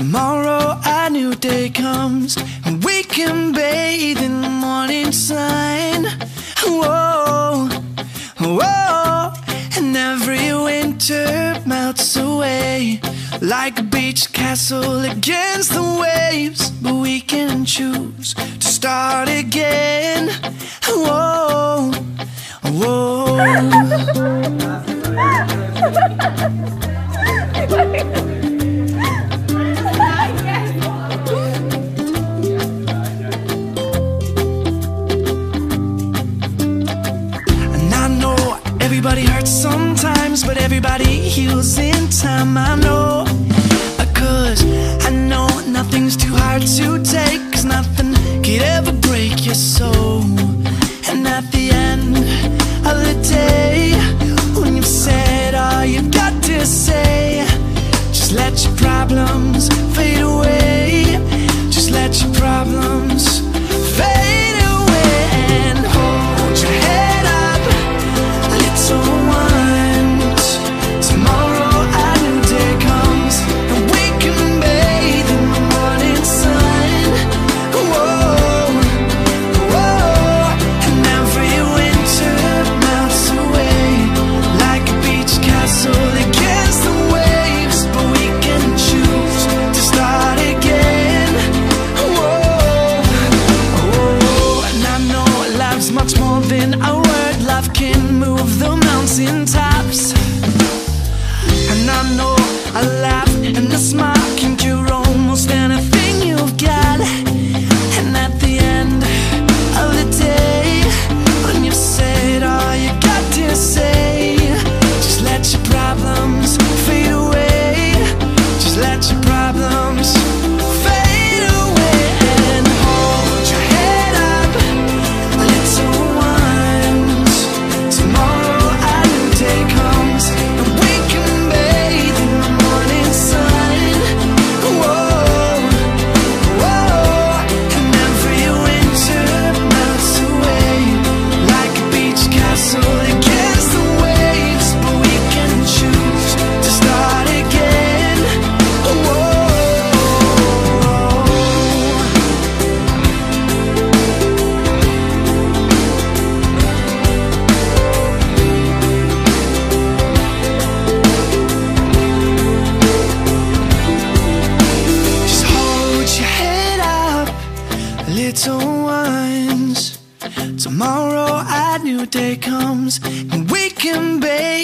Tomorrow a new day comes, and we can bathe in the morning sun. Whoa, whoa, and every winter melts away like a beach castle against the waves. But we can choose to start again. Whoa, whoa. Everybody hurts sometimes, but everybody heals in time. I know, 'cause I know nothing's too hard to take, 'cause nothing could ever break your soul. And at the end of the day, when you've said all you've got to say, just let your problems fade away. Just let your problems fade away. And hold your head up, little ones. Tomorrow a new day comes, and we can bathe in the morning sun. Whoa, whoa, and every winter melts away like a beach castle against the waves. But we can choose to start again. Whoa, whoa, and I know life's much more than a word. Love can move the mountain tops, and I know a laugh and a smile can cure almost anything you've got. And at the end of the day, when you've said all you got to say, just let your problems fade away. Just let your problems fade away. And hold your head up, little ones. Tomorrow a new day comes, and we can bathe in the morning sun. Whoa, whoa, and every winter melts away like a beach castle against the waves. But we can choose to start again. Whoa. Just hold your head up, little ones. Tomorrow a new day comes, and we can bathe